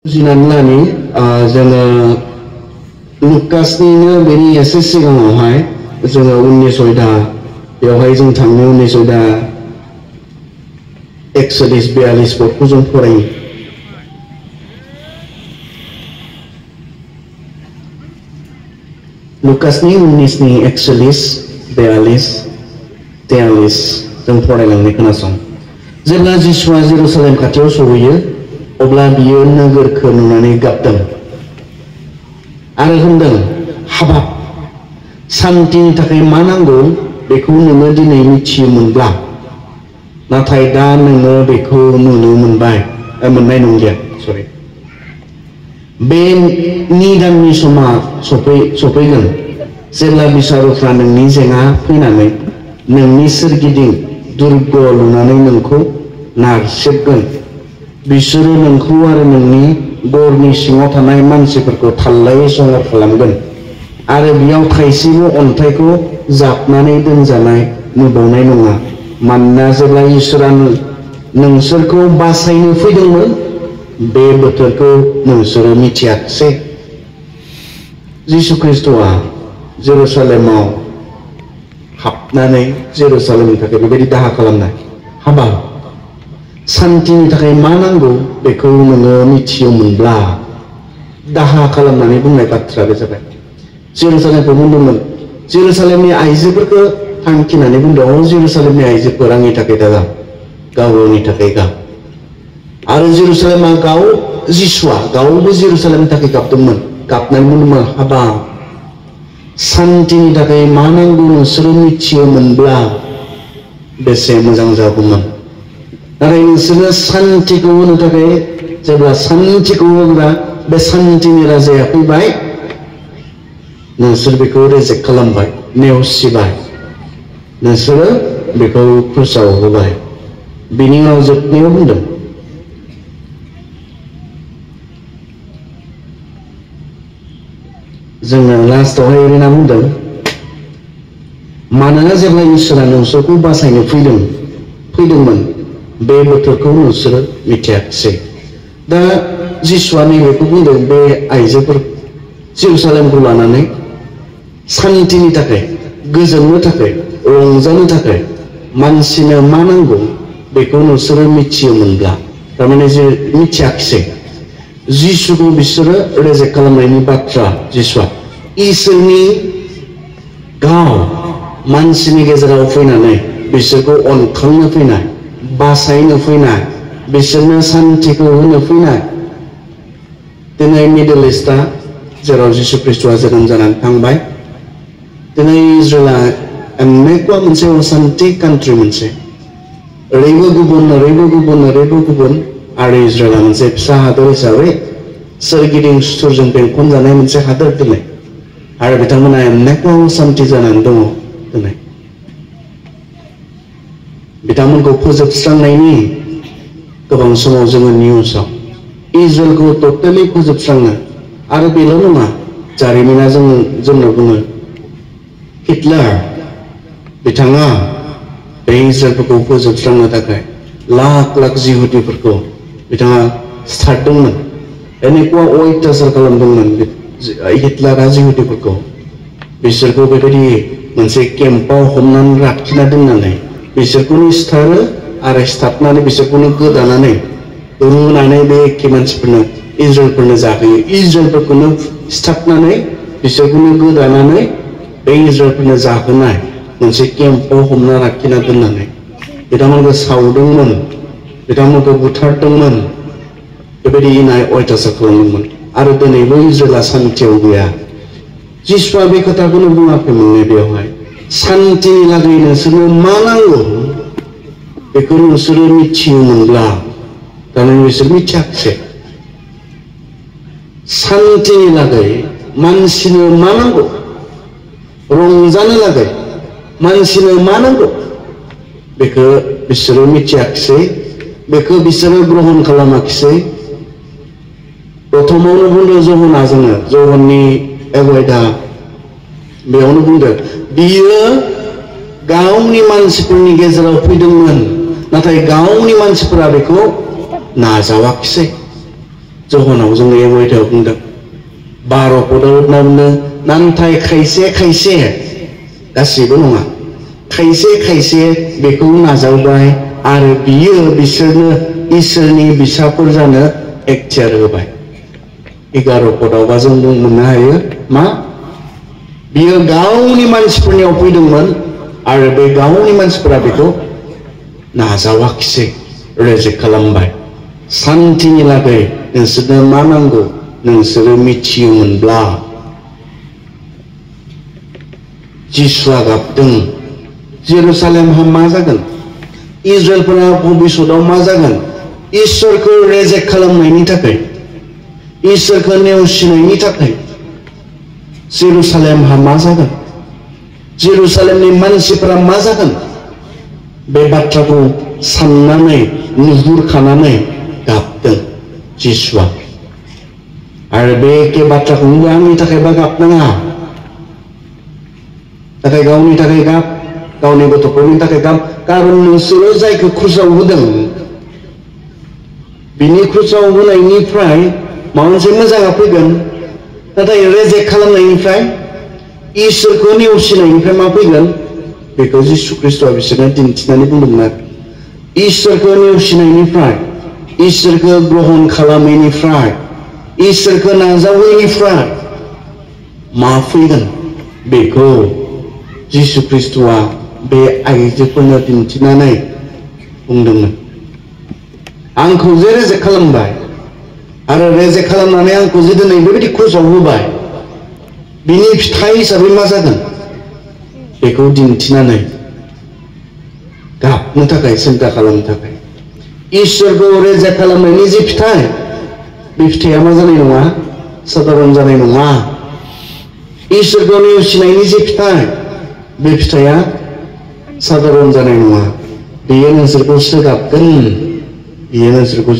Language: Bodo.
बुजिनानै जोङो लुकासनिनो बेनि एसे सिगाङावहाय जोङो 19 अध्याय बेवहाय जों थांनो 19 अध्याय 41-42 पदखौ जों फरायो। लुकासनि 19 नि 41-42-43 जों फरायलांनो खोनासं। जेब्ला जिसुआ जेरुसालेम खाथियाव सहैयो अब्ला बियो नोगोरखौ नुनानै गाबदों आरो होनदों, हाबाब, सान्तिनि थाखाय मा नांगौ बेखौ नोङो दिनै मिथियोमोनब्ला, नाथाय दा नोङो बेखौ नुनो मोननाय नंलिया। बे निदाननि समा सफैगोन जेब्ला बिसारुफ्रा नोंनि जेंना फैनानै नोंनि सोरगिदिं दुर्ग लुनानै नोंखौ नारसेबगोन। बिसोरो नोंखौ आरो नोंनि गरनि सिङाव थानाय मानसिफोरखौ थाल्लायै संहार खालामगोन आरो बेयाव थाइसेबो अन्थाइखौ जाबनानै दोनजानाय नुबावनाय नङा। मानोना जेब्ला इसोरा नोंसोरखौ बासायनो फैदोंमोन बे बोथोरखौ नोंसोरो मिथियाखिसै। जिसु ख्रिस्ट'आ जेरुसालेमाव हाबनानै जेरुसालेमनि थाखाय बेबायदि दाहा खालामनाय, हाबाब, सान्तिनि थाखाय मा नांगौ बेखौ नोङो मिथियोमोनब्ला, दाहा खालामनानै बुंनाय बाथ्रा बे जाबाय। जेरुसालेमखौ बुंदोंमोन, जेरुसालेमनि आइजोफोरखौ थांखिनानै बुंदों, जेरुसालेमनि आइजोफोर आंनि थाखाय दा गावनि थाखाय गाब। आरो जेरुसालेमा जिसुआ गावबो जेरुसालेमनि थाखाय गाबदोंमोन, गाबनानै बुंदोंमोन, हाबाब, सान्तिनि थाखाय मा नांगौ नोंसोरो मिथियोमोनब्ला बेसे मोजां जागौमोन। नाथाय नोंसोरनो सान्तिखौ होनो थाखाय जेब्ला सान्तिखौ होग्रा बे सान्तिनि राजाया फैबाय, नोंसोर बेखौ रिजेक्ट खालामबाय, नेवसिबाय, नोंसोरो बेखौ क्रुसाव होबाय। बिनि उनाव जोबनायाव बुंदों, जोङो लास्टआवहाय ओरैना बुंदों, मानोना जेब्ला इसोरा नोंसोरखौ बासायनो फैदोंमोन बे बोथोरखौ नोंसोरो मिथियाखिसै। दा जिसुआ नैबेखौ बुंदों, बे आइजोफोर जेरुसालेमखौ लानानै सान्तिनि थाखाय, गोजोननो थाखाय, रंजानो थाखाय मानसिनो मा नांगौ बेखौ नोंसोरो मिथियोमोनब्ला, थारमाने जे मिथियाखिसै। जिसुखौ बिसोरो रिजेक्ट खालामनायनि बाथ्रा, जिसुआ इसोरनि गाव मानसिनि गेजेराव फैनानै बिसोरखौ अनखांनो फैनाय, बासायनो फैनाय, बिसोरनो सान्तिखौ होनो फैनाय। दिनै मिडल इस्टआ जेराव जिसु ख्रिस्ट'आ जोनोम जानानै थांबाय, दिनै इजराइलआ एनेकुवा मोनसे असान्ति कान्ट्रि, मोनसे ओरैबो गुबुन आरो इजराइलआ मोनसे फिसा हादर हिसाबै सोरगिदिं सुथुरजों बेंखनजानाय मोनसे हादर दिनै, आरो बिथांमोना एनेकुवा असान्ति जानानै दङ। दिनै बिथांमोनखौ फोजोबस्रांनायनि गोबां समाव जोङो निउसाव इजराइलखौ टटेलि फोजोबस्राङो। आरो बेल' नङा, जारिमिना जोंनो बुङो, हिटलार बिथाङा बे इजराइलफोरखौ फोजोबस्रांनो थाखाय लाख जिहुदिफोरखौ बिथाङा सिथारदोंमोन, एनेकुवा अयथासार खालामदोंमोन हिटलारा जिहुदिफोरखौ। बिसोरखौ बेबायदि मोनसे केम्पआव हमनानै लाखिना दोननानै बिसोरखौनो सिथारो आरो सिथारनानै बिसोरखौनो गोदानानै रुनानै बे एखे मानसिफोरनो इजराइलफोरनो जाहोयो। इजराइलफोरखौनो सिथारनानै बिसोरखौनो गोदानानै बे इजराइलफोरनो जाहोनाय मोनसे केम्पआव हमना लाखिना दोननानै बिथांमोनखौ सावदोंमोन, बिथांमोनखौ बुथारदोंमोन, बेबायदि इनाय अयथासार खालामदोंमोन। आरो दिनैबो इजराइलआ सान्तियाव गैया। जिसुआ बे खोथाखौनो बुङाखैमोन बेवहाय, सान्तिनि लागै नोंसोरनो मा नांगौ बेखौ नोंसोरो मिथियोमोनब्ला, थारमाने बिसोर मिथियाखिसै। सान्तिनि लागै मानसिनो मा नांगौ, रंजानो लागै मानसिनो मा नांगौ बेखौ बिसोरो मिथियाखिसै, बेखौ बिसोरो ग्रहण खालामाखिसै। प्रथमावनो बुंदों जहना, जोङो जहननि एगयदा बेयावनो बुंदों, बियो गावनि मानसिफोरनि गेजेराव फैदोंमोन, नाथाय गावनि मानसिफोरा बेखौ नाजावाखिसै। जहनाव जों एवाइथाव बुंदों 12 पदाव नामनो नाथाय खायसे खायसे गासिबो नङा खायसे खायसे बेखौ नाजावबाय आरो बियो बिसोरनो इसोरनि बिसाफोर जानो एक्टियार होबाय 11 पदावबा जों बुंनो हायो मा बियो गावनि मानसिफोरनियाव फैदोंमोन आरो बे गावनि मानसिफोरा बेखौ नाजावाखिसै रिजेक्ट खालामबाय सान्तिनि लागै नोंसोरनो मा नांगौ नोंसोरो मिथियोमोनब्ला जिसुआ गाबदों जेरुसालेमहा मा जागोन इजराइलफोरा भबिष्यताव मा जागोन इसोरखौ रिजेक्ट खालामनायनि थाखाय इसोरखौ नेवसिनायनि थाखाय जेरुसालेमहा मा जागोन जेरुसालेमनि मानसिफोरा मा जागोन बे बाथ्राखौ साननानै नुहुरखानानै गाबदों जिसुआ आरो बे एखे बाथ्राखौ आंनि थाखायबा गाबनाङा नाथाय गावनि थाखाय गाब गावनि गथ'फोरनि थाखाय गाब कारन नोंसोरो जायखौ क्रुसाव होदों बिनि क्रुसाव होनायनिफ्राय माबा मोनसे मोजाङा फैगोन नाथाय रिजेक्ट खालामनायनिफ्राय इसोरखौ नेवसिनायनिफ्राय मा फैगोन बेखौ जिसु ख्रिस्ट'आ बिसोरनो दिन्थिनानै बुंदोंमोन आरो इसोरखौ नेवसिनायनिफ्राय इसोरखौ ग्रहण खालामैनिफ्राय इसोरखौ नाजावैनिफ्राय मा फैगोन बेखौ जिसु ख्रिस्ट'आ बे आइजोफोरनो दिन्थिनानै बुंदोंमोन आंखौ जे रिजेक्ट खालामबाय आरो रिजेक्ट खालामनानै आंखौ जे दिनै बेबायदि क्रुसाव होबाय बिनि फिथाइ हिसाबै मा जागोन बेखौ दिन्थिनानै गाबनो थाखाय सिन्था खालामनो थाखाय इसोरखौ रिजेक्ट खालामनायनि जे फिथाइ बे फिथाइया मा जानाय नङा साधारन जानाय नङा इसोरखौ नेवसिनायनि जे फिथाइ बे फिथाइया साधारन जानाय नङा बेयो नोंसोरखौ सोगाबगोन बेयो नोंसोरखौ